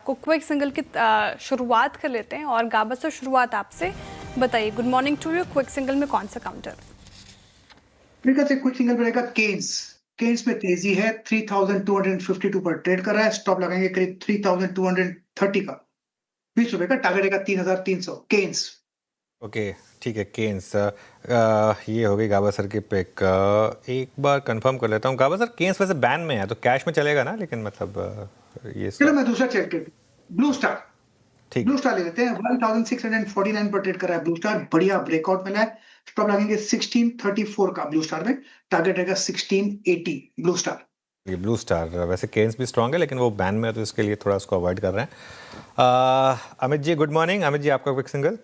आपको quick single की शुरुआत कर लेते हैं और गाबा से शुरुआत आपसे बताइए। Good morning to you. Quick single में कौन सा काउंटर? मेरे ख्याल से क्विक सिंगल पर रहेगा केन्स। केन्स में तेजी है, 3252 पर ट्रेड कर रहा है। स्टॉप लगाएंगे करीब 3230 का। 20 रुपए का टारगेट रहेगा 3300 केन्स। ओके, ठीक है। केन्स ये हो गई गाबा सर की पिक। एक बार कंफर्म कर लेता हूँ। गाबा सर, केन्स वैसे बैन में है तो कैश में चलेगा ना, लेकिन मतलब ये चलो मैं दूसरा चेक कर, ब्लू स्टार। ठीक ब्लू स्टार ले लेते हैं। 1649 पर ट्रेड कर रहा है ब्लू स्टार। बढ़िया ब्रेकआउट मिला है। स्टॉप लगेंगे 1634 का ब्लू स्टार में। टारगेट रहेगा 1680 ब्लू स्टार। ये ब्लू स्टार। वैसे केन्स भी स्ट्रांग है लेकिन वो बैन में है तो इसके लिए थोड़ा उसको अवॉइड कर रहे हैं। Amit ji, good morning. अमित जी, आपका क्विक सिंगल।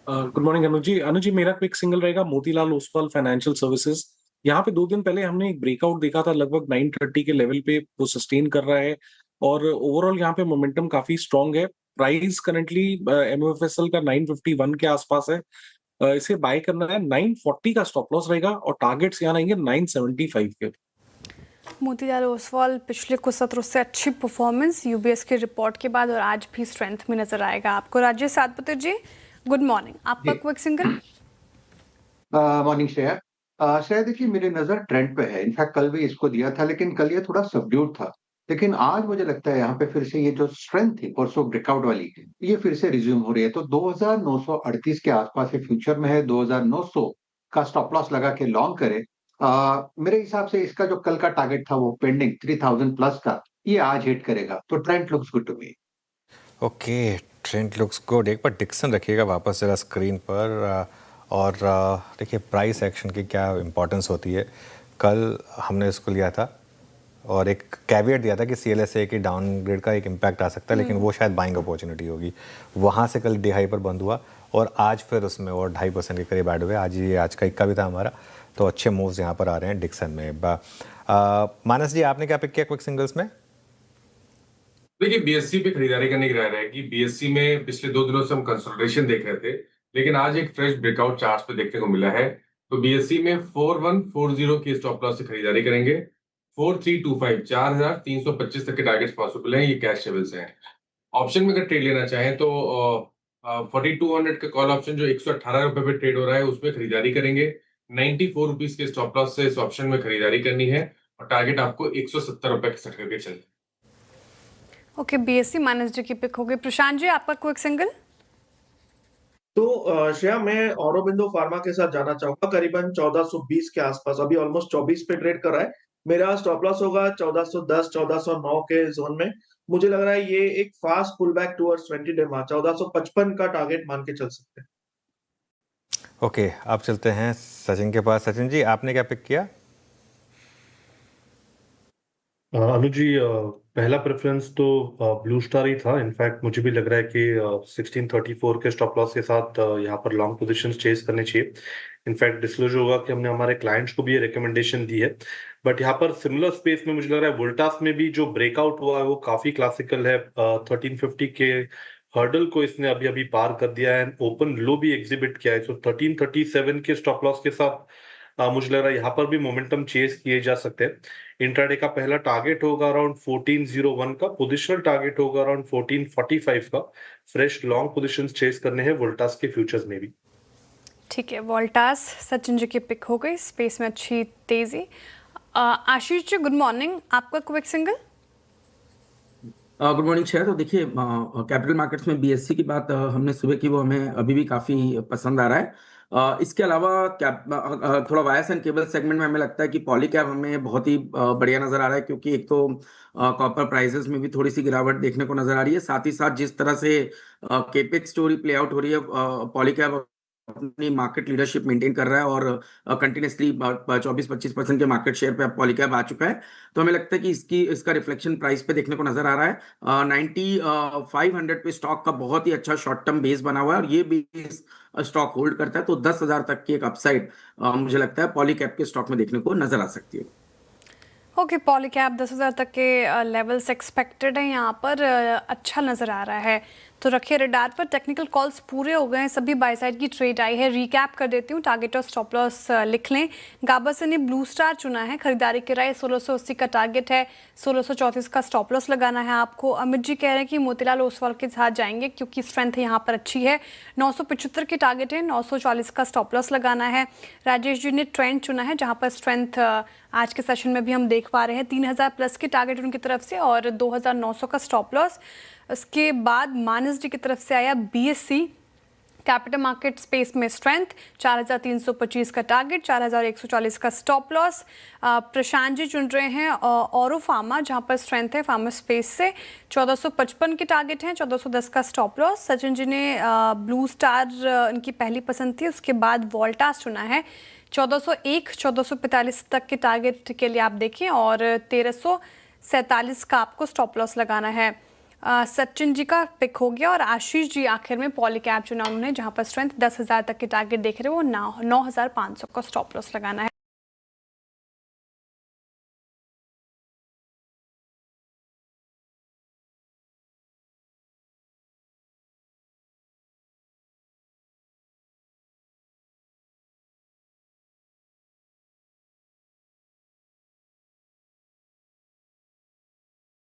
गुड मॉर्निंग अनुज जी। अनुज जी, मेरा क्विक सिंगल रहेगा मोतीलाल ओसवाल फाइनेंशियल सर्विसेज। यहाँ पे 2 दिन पहले हमने एक ब्रेकआउट देखा था, लगभग 930 के लेवल पे वो सस्टेन कर रहा है और ओवरऑल यहाँ पे मोमेंटम काफी स्ट्रांग है। प्राइस करंटली एमओएफएसएल का 951 के आसपास है। इसे बाय करना है। 940 का स्टॉप लॉस रहेगा और टारगेट्स यहाँ आएंगे 975 के। मोतीलाल ओसवाल पिछले कुछ सत्रों से अच्छी परफॉर्मेंस यूबीएस की रिपोर्ट के बाद और आज भी स्ट्रेंथ में नजर आएगा आपको। राजेश सातपुते जी, गुड मॉर्निंग। आपका क्विक सिंगल। मॉर्निंग श्रेया देखिए, मेरी नजर ट्रेंड पे है। इनफैक्ट कल भी इसको दिया था, लेकिन कल ये थोड़ा सबड्यूड था। लेकिन आज मुझे लगता है यहाँ पे फिर से ये जो स्ट्रेंथ थी परसों ब्रेकआउट वाली, ये फिर से रिज्यूम हो रही है। तो 2938 के आसपास ये फ्यूचर में है। 2900 का स्टॉप लॉस लगा के लॉन्ग करे। मेरे हिसाब से इसका जो कल का टारगेट था वो पेंडिंग 3000 प्लस का, ये आज हिट करेगा। तो trend looks good to me. Okay, trend looks good. एक बार डिक्सन रखिएगा वापस जरा स्क्रीन पर। और देखिए प्राइस एक्शन की क्या इंपॉर्टेंस होती है। कल हमने इसको लिया था और एक कैविएट दिया था कि CLSA की डाउनग्रेड का एक इम्पैक्ट आ सकता है, लेकिन वो शायद बाइंग अपॉर्चुनिटी होगी। वहाँ से कल डी हाई पर बंद हुआ और आज फिर उसमें और 2.5% के करीब ऐड हुए। आज का इक्का भी था हमारा। तो अच्छे मूव्स यहाँ पर आ रहे हैं डिक्सन में। मानस जी, आपने क्या पिक किया क्विक सिंगल्स में? देखिए, बीएससी पे खरीदारी करने की राय रहेगी। बीएससी में पिछले 2 दिनों से हम कंसोलिडेशन देख रहे थे, लेकिन आज एक फ्रेश ब्रेकआउट चार्ट पे देखने को मिला है। तो बीएससी में 4140 की स्टॉप लॉस से खरीदारी करेंगे। 4325 4325 तक के टारगेट्स पॉसिबल हैं। ये कैश लेवल्स हैं। ऑप्शन में अगर ट्रेड लेना चाहें तो 4200 का कॉल ऑप्शन जो 118 रुपए पे ट्रेड हो रहा है, उसमें खरीदारी करेंगे। 94 रुपीज के स्टॉप लॉस से इस ऑप्शन में खरीदारी करनी है और टारगेट आपको 170 रुपए सेट करके चलना है। ओके, बीएससी मानस जी की पिक हो गई। प्रशांत जी, आपका क्विक सिंगल। तो श्रेया, मैं औरोबिंदो फार्मा के साथ जाना चाहूंगा। करीबन 1420 के आसपास, अभी ऑलमोस्ट 24 पे ट्रेड कर रहा है। मेरा स्टॉप लॉस होगा 1410 1409 के जोन में। मुझे लग रहा है ये एक fast pull back towards 20 day March 1455 का टारगेट मान के चल सकते हैं। ओके, आप चलते हैं सचिन के पास। सचिन जी, आपने क्या पिक किया? अनुज जी, पहला प्रेफरेंस तो ब्लू स्टार ही था। इनफैक्ट मुझे भी लग रहा है कि 1634 के स्टॉप लॉस के साथ यहाँ पर लॉन्ग पोजीशंस चेस करने चाहिए। इनफैक्ट डिस्क्लोज होगा कि हमने हमारे क्लाइंट्स को भी ये रिकमेंडेशन दी है। बट यहाँ पर सिमिलर स्पेस में मुझे लग रहा है वोल्टास में भी जो ब्रेकआउट हुआ है वो काफी क्लासिकल है। 1350 के हर्डल को इसने अभी अभी पार कर दिया है। ओपन लो भी एग्जिबिट किया है। सो 1337 के स्टॉप लॉस के साथ मुझे लग रहा है यहाँ पर भी मोमेंटम चेस किए जा सकते हैं। इंट्राडे का पहला टारगेट होगा अराउंड 1401 का। पोजिशनल टारगेट होगा अराउंड 1445 का। फ्रेश लॉन्ग पोजीशंस चेस करने हैं वोल्टास के फ्यूचर्स में भी। ठीक है, वोल्टास सचिन जी की पिक हो गई। स्पेस में अच्छी तेजी। Ashish ji, good morning. आपका quick single. Good morning share. तो देखिए, कैपिटल मार्केट्स में बीएससी की बात हमने सुबह की, वो हमें अभी भी काफ़ी पसंद आ रहा है। इसके अलावा थोड़ा वायर्स एंड केबल सेगमेंट में हमें लगता है कि पॉलीकैब हमें बहुत ही बढ़िया नज़र आ रहा है, क्योंकि एक तो कॉपर प्राइसेस में भी थोड़ी सी गिरावट देखने को नज़र आ रही है। साथ ही साथ जिस तरह से केपेक्स स्टोरी प्ले आउट हो रही है, पॉलीकैब अपनी मार्केट लीडरशिप मेंटेन कर रहा है और कंटिन्यूसली 24-25% के मार्केट शेयर पे अब पॉलीकैब आ चुका है। तो हमें लगता है कि इसका रिफ्लेक्शन प्राइस पे देखने को नजर आ रहा है। 9500 पे स्टॉक का बहुत ही अच्छा शॉर्ट टर्म बेस बना हुआ है और ये बेस स्टॉक होल्ड करता है, तो 10,000 तक की एक अपसाइड मुझे लगता है पॉलीकैब के स्टॉक में देखने को नजर आ सकती है। ओके, पॉलीकैब 10,000 तक के लेवल्स एक्सपेक्टेड है यहाँ पर। अच्छा नज़र आ रहा है। तो रखिए रडार पर। टेक्निकल कॉल्स पूरे हो गए हैं, सभी बाय साइड की ट्रेड आई है। रिकैप कर देती हूँ, टारगेट और स्टॉप लॉस लिख लें। गाबा ने ब्लू स्टार चुना है, खरीदारी की राय 1680 का टारगेट है, 1634 का स्टॉप लॉस लगाना है आपको। अमित जी कह रहे हैं कि मोतीलाल ओसवाल के साथ जाएंगे क्योंकि स्ट्रेंथ यहाँ पर अच्छी है, 975 के टारगेट है, 940 का स्टॉप लॉस लगाना है। राजेश जी ने ट्रेंड चुना है, जहाँ पर स्ट्रेंथ आज के सेशन में भी हम देख पा रहे हैं, 3000 प्लस के टारगेट उनकी तरफ से और 2900 का स्टॉप लॉस। उसके बाद मानस जी की तरफ से आया बीएससी कैपिटल मार्केट स्पेस में स्ट्रेंथ, 4325 का टारगेट, 4140 का स्टॉप लॉस। प्रशांत जी चुन रहे हैं औरो फार्मा, जहां पर स्ट्रेंथ है फार्मा स्पेस से, 1455 के टारगेट हैं, 1410 का स्टॉप लॉस। सचिन जी ने ब्लू स्टार इनकी पहली पसंद थी, उसके बाद वोल्टास चुना है, 1401 1445 तक के टारगेट के लिए आप देखें और 1347 का आपको स्टॉप लॉस लगाना है। सचिन जी का पिक हो गया और आशीष जी आखिर में पॉली कैप चुना उन्होंने, जहां पर स्ट्रेंथ 10,000 तक के टारगेट देख रहे हैं, वो 9,500 का स्टॉप लॉस लगाना है।